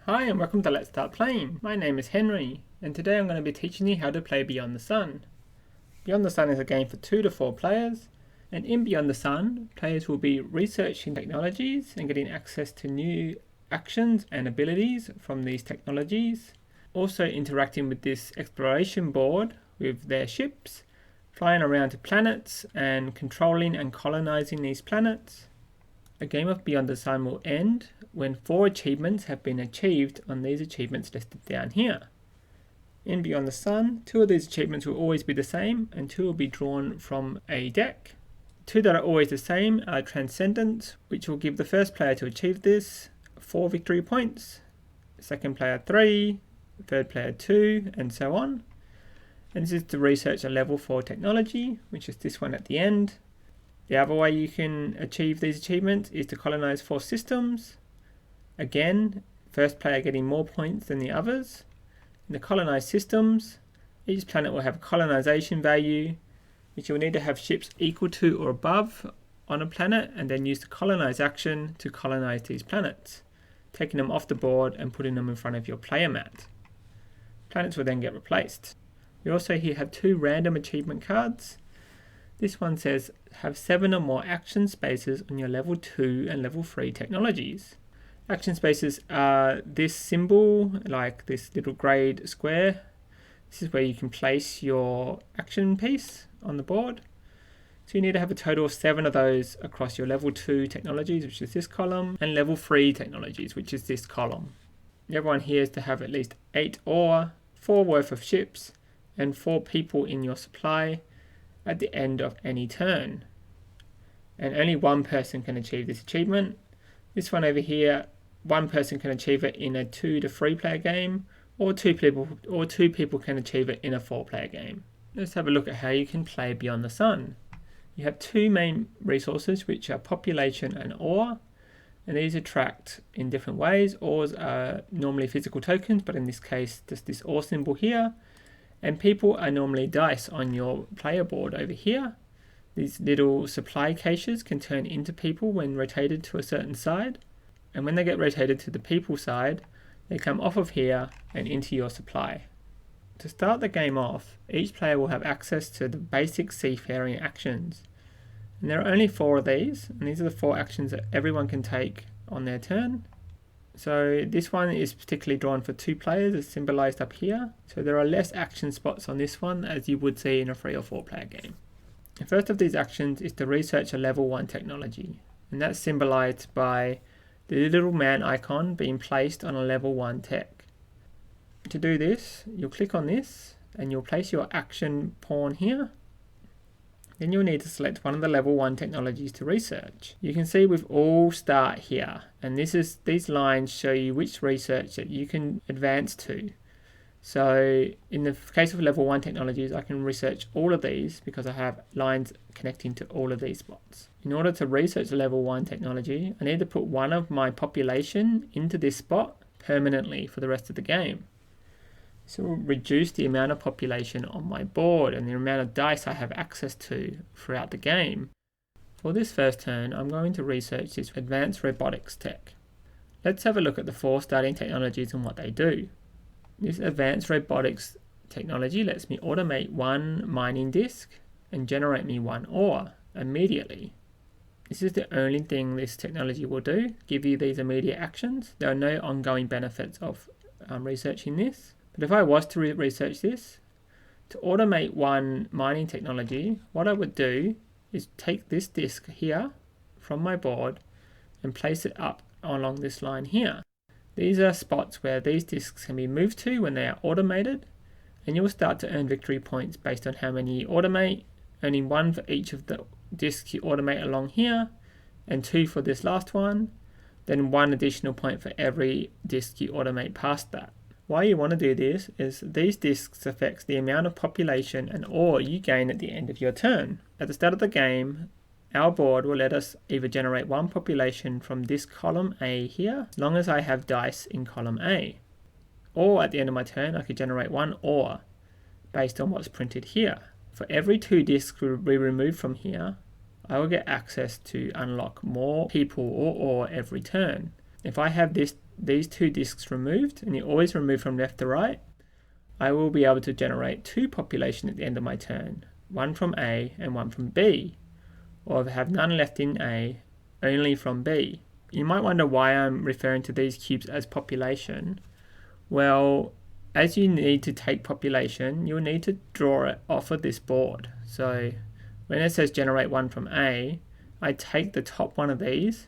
Hi and welcome to Let's Start Playing. My name is Henry and today I'm going to be teaching you how to play Beyond the Sun. Beyond the Sun is a game for 2 to 4 players, and in Beyond the Sun players will be researching technologies and getting access to new actions and abilities from these technologies, also interacting with this exploration board with their ships, flying around to planets and controlling and colonizing these planets. A game of Beyond the Sun will end when 4 achievements have been achieved on these achievements listed down here. In Beyond the Sun, 2 of these achievements will always be the same and 2 will be drawn from a deck. 2 that are always the same are Transcendence, which will give the first player to achieve this 4 victory points, second player 3, third player 2, and so on. And this is to research a level 4 technology, which is this one at the end. The other way you can achieve these achievements is to colonize 4 systems. Again, first player getting more points than the others. In the colonized systems, each planet will have a colonization value, which you'll need to have ships equal to or above on a planet, and then use the colonize action to colonize these planets, taking them off the board and putting them in front of your player mat. Planets will then get replaced. We also here have 2 random achievement cards. This one says have 7 or more action spaces on your level 2 and level 3 technologies. Action spaces are this symbol, like this little greyed square. This is where you can place your action piece on the board. So you need to have a total of 7 of those across your level 2 technologies, which is this column, and level 3 technologies, which is this column. The other one here is to have at least 8 or 4 worth of ships and 4 people in your supply at the end of any turn. And only one person can achieve this achievement. This one over here, one person can achieve it in a 2 to 3 player game, or two people can achieve it in a 4 player game. Let's have a look at how you can play Beyond the Sun. You have 2 main resources, which are population and ore, and these are tracked in different ways. Ores are normally physical tokens, but in this case just this ore symbol here. And people are normally dice on your player board over here. These little supply caches can turn into people when rotated to a certain side. And when they get rotated to the people side, they come off of here and into your supply. To start the game off, each player will have access to the basic seafaring actions. And there are only 4 of these, and these are the 4 actions that everyone can take on their turn. So this one is particularly drawn for 2 players, as symbolized up here. So there are less action spots on this one as you would see in a 3 or 4 player game. The first of these actions is to research a level 1 technology, and that's symbolized by the little man icon being placed on a level 1 tech. To do this, you'll click on this and you'll place your action pawn here. Then you'll need to select one of the level 1 technologies to research. You can see we've all start here, and these lines show you which research that you can advance to. So in the case of level 1 technologies, I can research all of these because I have lines connecting to all of these spots. In order to research a level 1 technology, I need to put one of my population into this spot permanently for the rest of the game. This will reduce the amount of population on my board and the amount of dice I have access to throughout the game. For this first turn, I'm going to research this advanced robotics tech. Let's have a look at the 4 starting technologies and what they do. This advanced robotics technology lets me automate 1 mining disk and generate me 1 ore immediately. This is the only thing this technology will do, give you these immediate actions. There are no ongoing benefits of researching this. But if I was to research this, to automate 1 mining technology, what I would do is take this disk here from my board and place it up along this line here. These are spots where these disks can be moved to when they are automated, and you'll start to earn victory points based on how many you automate, earning 1 for each of the disks you automate along here, and 2 for this last one, then 1 additional point for every disk you automate past that. Why you want to do this is these disks affects the amount of population and ore you gain at the end of your turn. At the start of the game, our board will let us either generate 1 population from this column A here, as long as I have dice in column A. Or at the end of my turn, I could generate 1 ore based on what's printed here. For every 2 disks we remove from here, I will get access to unlock more people or ore every turn. if I have these two discs removed, and you always remove from left to right, I will be able to generate 2 population at the end of my turn, one from A and one from B, or if I have none left in A, only from B. You might wonder why I'm referring to these cubes as population. Well, as you need to take population, you'll need to draw it off of this board. So when it says generate one from A, I take the top one of these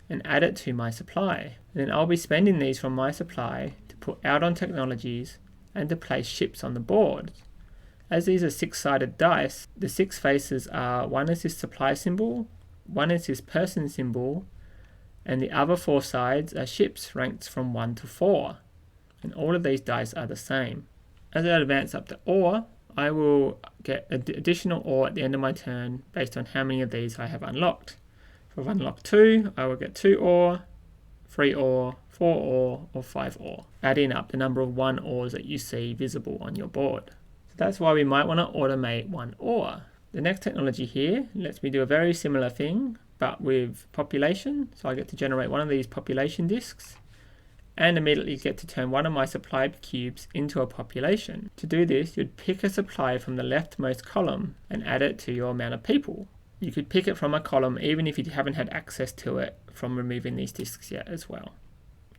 and add it to my supply. And then I'll be spending these from my supply to put out on technologies and to place ships on the board. As these are 6-sided dice, the 6 faces are, one is this supply symbol, one is this person symbol, and the other 4 sides are ships ranked from 1 to 4. And all of these dice are the same. As I advance up to ore, I will get additional ore at the end of my turn based on how many of these I have unlocked. If I've unlocked 2, I will get 2 ore, 3 ore, 4 ore, or 5 ore, adding up the number of 1 ores that you see visible on your board. So that's why we might want to automate 1 ore. The next technology here lets me do a very similar thing, but with population. So I get to generate one of these population discs, and immediately get to turn one of my supply cubes into a population. To do this, you'd pick a supply from the leftmost column and add it to your amount of people. You could pick it from a column even if you haven't had access to it from removing these discs yet as well.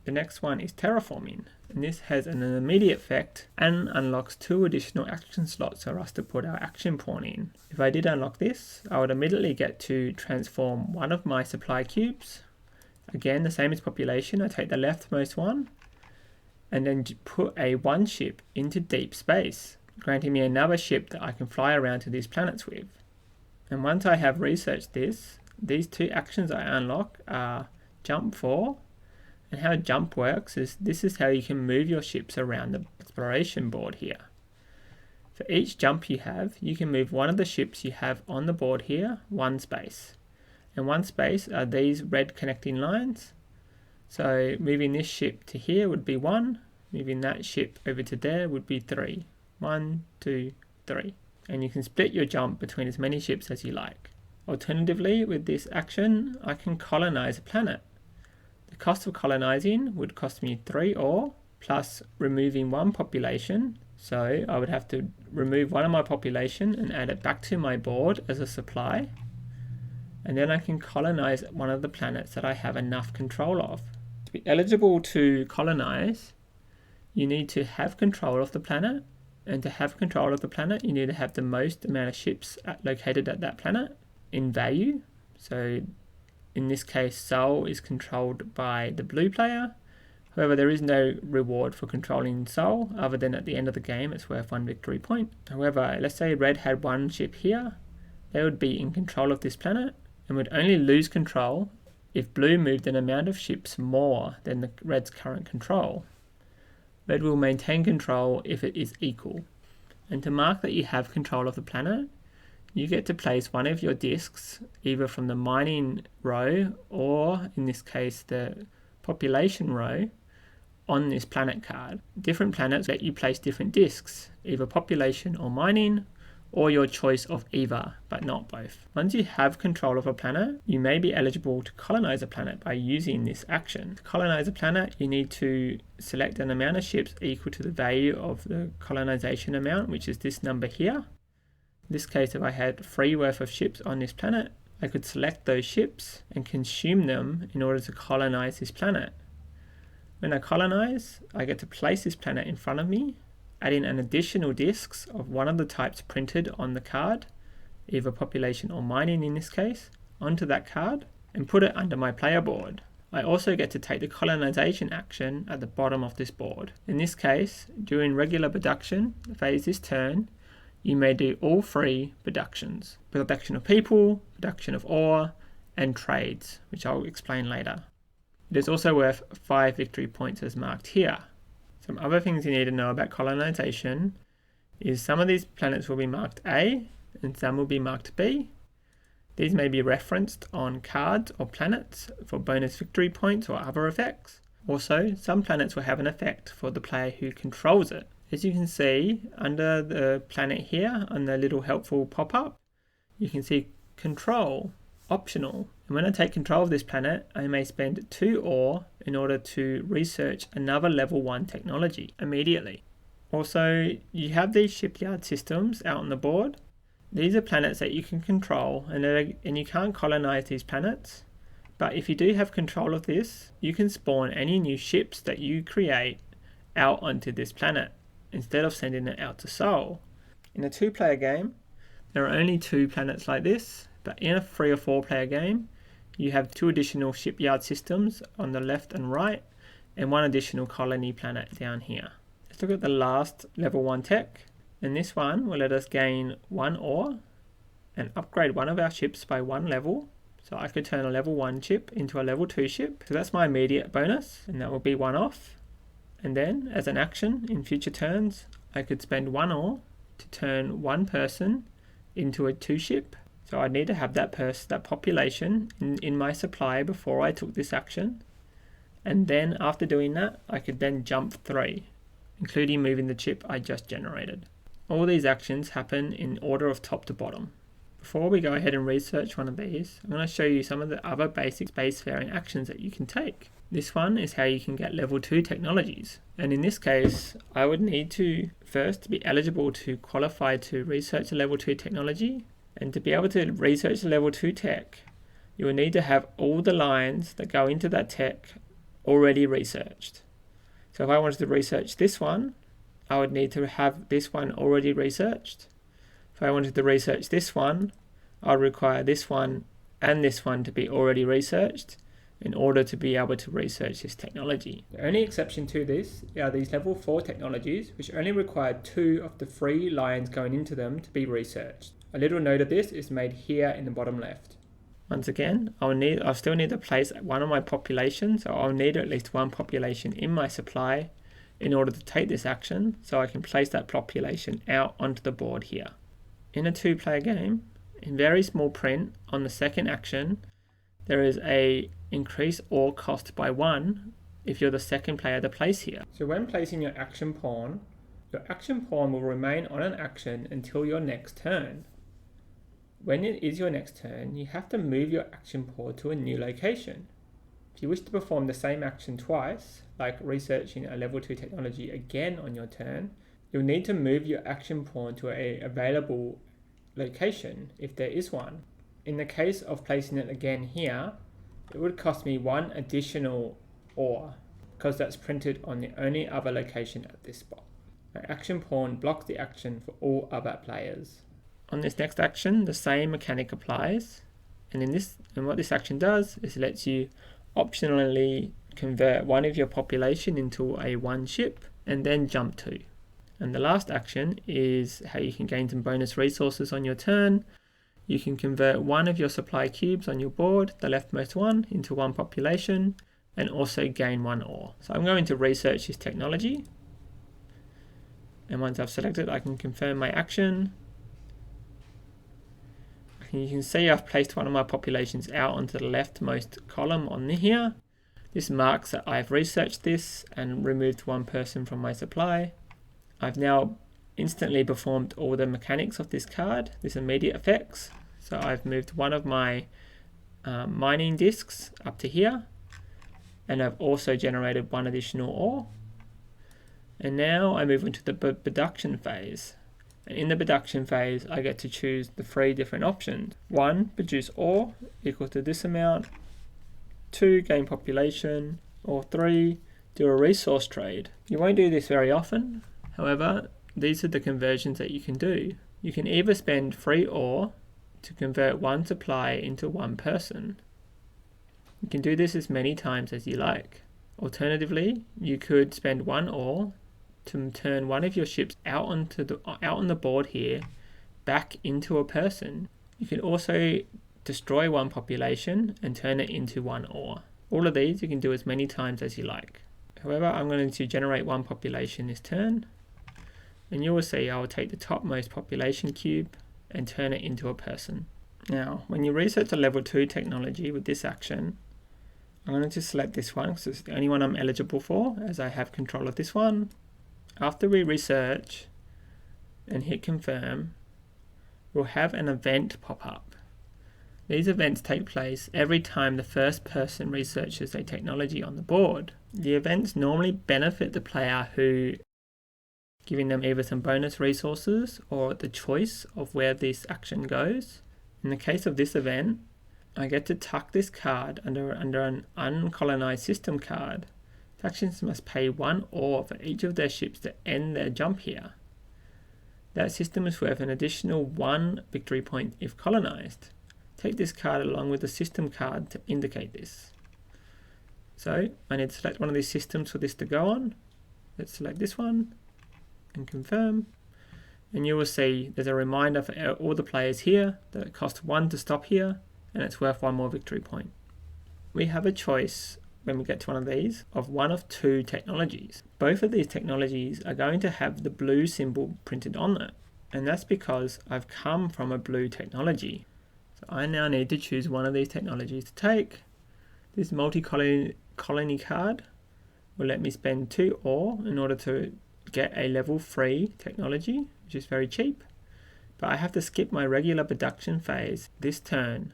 The next one is terraforming, and this has an immediate effect and unlocks 2 additional action slots for us to put our action pawn in. If I did unlock this, I would immediately get to transform one of my supply cubes. Again, the same as population, I take the leftmost one and then put a 1 ship into deep space, granting me another ship that I can fly around to these planets with. And once I have researched this, these 2 actions I unlock are jump 4, and how jump works is this is how you can move your ships around the exploration board here. For each jump you have, you can move one of the ships you have on the board here 1 space. And 1 space are these red connecting lines. So moving this ship to here would be 1, moving that ship over to there would be 3. 1, 2, 3. And you can split your jump between as many ships as you like. Alternatively, with this action, I can colonize a planet. The cost of colonizing would cost me 3 ore, plus removing 1 population. So I would have to remove one of my population and add it back to my board as a supply. And then I can colonize one of the planets that I have enough control of. To be eligible to colonize, you need to have control of the planet, and to have control of the planet, you need to have the most amount of ships located at that planet in value. So in this case, Sol is controlled by the blue player. However, there is no reward for controlling Sol, other than at the end of the game, it's worth 1 victory point. However, let's say red had 1 ship here, they would be in control of this planet, and would only lose control if blue moved an amount of ships more than the red's current control. Red will maintain control if it is equal. And to mark that you have control of the planet, you get to place one of your discs either from the mining row or, in this case, the population row on this planet card. Different planets let you place different discs, either population or mining, or your choice of either, but not both. Once you have control of a planet, you may be eligible to colonize a planet by using this action. To colonize a planet, you need to select an amount of ships equal to the value of the colonization amount, which is this number here. In this case, if I had 3 worth of ships on this planet, I could select those ships and consume them in order to colonize this planet. When I colonize, I get to place this planet in front of me, adding an additional discs of one of the types printed on the card, either population or mining in this case, onto that card and put it under my player board. I also get to take the colonization action at the bottom of this board. In this case, during regular production phase this turn, you may do all 3 productions: production of people, production of ore, and trades, which I'll explain later. It is also worth 5 victory points as marked here. Some other things you need to know about colonization is some of these planets will be marked A and some will be marked B. These may be referenced on cards or planets for bonus victory points or other effects. Also, some planets will have an effect for the player who controls it. As you can see, under the planet here, on the little helpful pop-up, you can see control, optional, And when I take control of this planet, I may spend 2 ore in order to research another level 1 technology immediately. Also, you have these shipyard systems out on the board. These are planets that you can control, and you can't colonize these planets. But if you do have control of this, you can spawn any new ships that you create out onto this planet, instead of sending it out to Sol. In a 2-player game, there are only 2 planets like this, but in a 3 or 4 player game, you have 2 additional shipyard systems on the left and right, and 1 additional colony planet down here. Let's look at the last level 1 tech, and this one will let us gain 1 ore and upgrade one of our ships by 1 level. So I could turn a level 1 ship into a level 2 ship, so that's my immediate bonus, and that will be 1 off. And then, as an action in future turns, I could spend 1 ore to turn 1 person into a 2 ship. So I need to have that population in my supply before I took this action. And then after doing that, I could then jump 3, including moving the chip I just generated. All these actions happen in order of top to bottom. Before we go ahead and research one of these, I'm going to show you some of the other basic spacefaring actions that you can take. This one is how you can get level 2 technologies. And in this case, I would need to first be eligible to qualify to research a level 2 technology. And to be able to research a level 2 tech, you will need to have all the lines that go into that tech already researched. So if I wanted to research this one, I would need to have this one already researched. If I wanted to research this one, I would require this one and this one to be already researched in order to be able to research this technology. The only exception to this are these level 4 technologies, which only require 2 of the 3 lines going into them to be researched. A little note of this is made here in the bottom left. Once again, I'll still need to place one of my populations, so I'll need at least 1 population in my supply in order to take this action, so I can place that population out onto the board here. In a 2-player game, in very small print on the second action, there is a increase ore cost by 1 if you're the second player to place here. So when placing your action pawn will remain on an action until your next turn. When it is your next turn, you have to move your action pawn to a new location. If you wish to perform the same action twice, like researching a level 2 technology again on your turn, you'll need to move your action pawn to an available location if there is one. In the case of placing it again here, it would cost me 1 additional ore, because that's printed on the only other location at this spot. My action pawn blocks the action for all other players. On this next action, the same mechanic applies, and what this action does is it lets you optionally convert one of your population into a 1 ship and then jump 2. And the last action is how you can gain some bonus resources on your turn. You can convert one of your supply cubes on your board, the leftmost one, into 1 population, and also gain 1 ore. So I'm going to research this technology, and once I've selected, I can confirm my action. You can see I've placed one of my populations out onto the leftmost column on here. This marks that I've researched this and removed 1 person from my supply. I've now instantly performed all the mechanics of this card, this immediate effects. So I've moved one of my mining discs up to here, and I've also generated 1 additional ore. And now I move into the production phase. And in the production phase, I get to choose the 3 different options. 1, produce ore equal to this amount. 2, gain population. Or 3, do a resource trade. You won't do this very often. However, these are the conversions that you can do. You can either spend 3 ore to convert 1 supply into 1 person. You can do this as many times as you like. Alternatively, you could spend 1 ore to turn one of your ships out on the board here back into a person. You can also destroy 1 population and turn it into 1 ore. All of these you can do as many times as you like. However, I'm going to generate 1 population this turn, and you will see I will take the topmost population cube and turn it into a person. Now, when you research a level 2 technology with this action, I'm going to select this one because it's the only one I'm eligible for, as I have control of this one. After we research and hit confirm, we'll have an event pop up. These events take place every time the first person researches a technology on the board. The events normally benefit the player who, giving them either some bonus resources or the choice of where this action goes. In the case of this event, I get to tuck this card under an uncolonized system card. Factions must pay 1 ore for each of their ships to end their jump here. That system is worth an additional 1 victory point if colonized. Take this card along with the system card to indicate this. So I need to select one of these systems for this to go on. Let's select this one and confirm. And you will see there's a reminder for all the players here that it costs 1 to stop here and it's worth 1 more victory point. We have a choice when we get to one of these of one of 2 technologies. Both of these technologies are going to have the blue symbol printed on it, and that's because I've come from a blue technology. So I now need to choose one of these technologies to take. This multi-colony card will let me spend 2 ore in order to get a level 3 technology, which is very cheap, but I have to skip my regular production phase this turn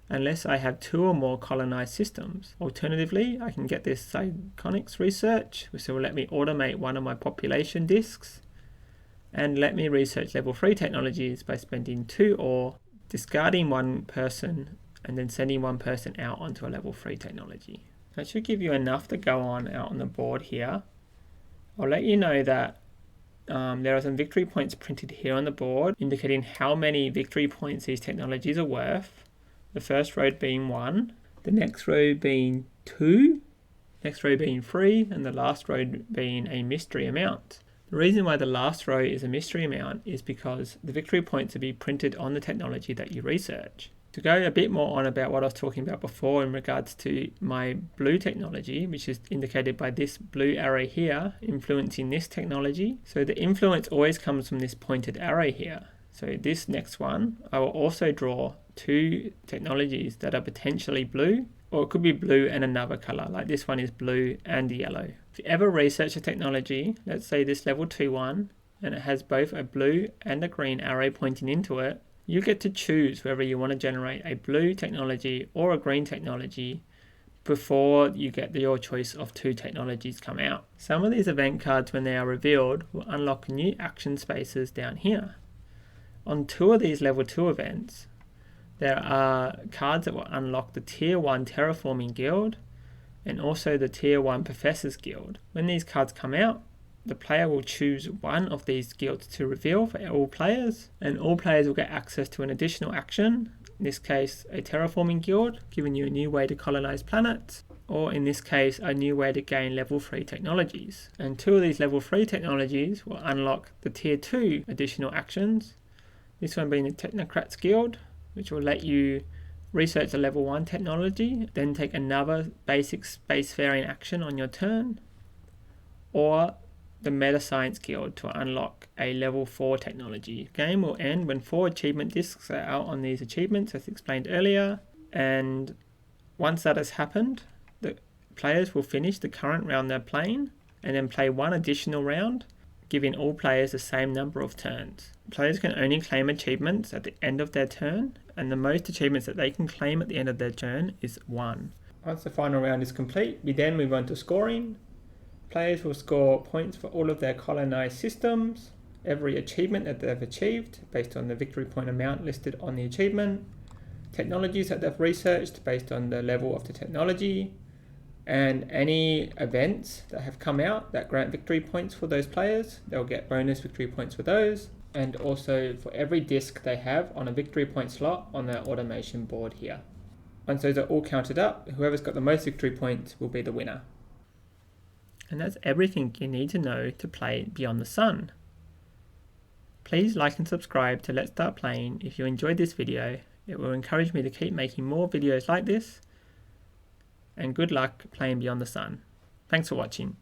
unless I have 2 or more colonized systems. Alternatively, I can get this Psychonics research, which will let me automate one of my population disks and let me research level 3 technologies by spending 2 ore, discarding 1 person, and then sending 1 person out onto a level 3 technology. That should give you enough to go on out on the board here. I'll let you know that there are some victory points printed here on the board indicating how many victory points these technologies are worth. The first row being 1, the next row being 2, next row being 3, and the last row being a mystery amount. The reason why the last row is a mystery amount is because the victory points will be printed on the technology that you research. To go a bit more on about what I was talking about before in regards to my blue technology, which is indicated by this blue arrow here, influencing this technology. So the influence always comes from this pointed arrow here. So this next one, I will also draw 2 technologies that are potentially blue, or it could be blue and another color, like this one is blue and yellow. If you ever research a technology, let's say this level 2 one, and it has both a blue and a green arrow pointing into it, you get to choose whether you want to generate a blue technology or a green technology before you get your choice of 2 technologies come out. Some of these event cards, when they are revealed, will unlock new action spaces down here. On 2 of these level 2 events, there are cards that will unlock the Tier 1 Terraforming Guild and also the Tier 1 Professors Guild. When these cards come out, the player will choose one of these guilds to reveal for all players, and all players will get access to an additional action, in this case a Terraforming Guild, giving you a new way to colonize planets, or in this case a new way to gain level 3 technologies. And 2 of these level 3 technologies will unlock the Tier 2 additional actions, this one being the Technocrats Guild, which will let you research a level 1 technology, then take another basic spacefaring action on your turn, or the Meta Science Guild to unlock a level 4 technology. The game will end when 4 achievement discs are out on these achievements, as explained earlier, and once that has happened, the players will finish the current round they're playing and then play 1 additional round, giving all players the same number of turns. Players can only claim achievements at the end of their turn, and the most achievements that they can claim at the end of their turn is 1. Once the final round is complete, we then move on to scoring. Players will score points for all of their colonized systems, every achievement that they've achieved based on the victory point amount listed on the achievement, technologies that they've researched based on the level of the technology, and any events that have come out that grant victory points for those players, they'll get bonus victory points for those, and also for every disc they have on a victory point slot on their automation board here. Once those are all counted up, whoever's got the most victory points will be the winner. And that's everything you need to know to play Beyond the Sun. Please like and subscribe to Let's Start Playing if you enjoyed this video. It will encourage me to keep making more videos like this. And good luck playing Beyond the Sun. Thanks for watching.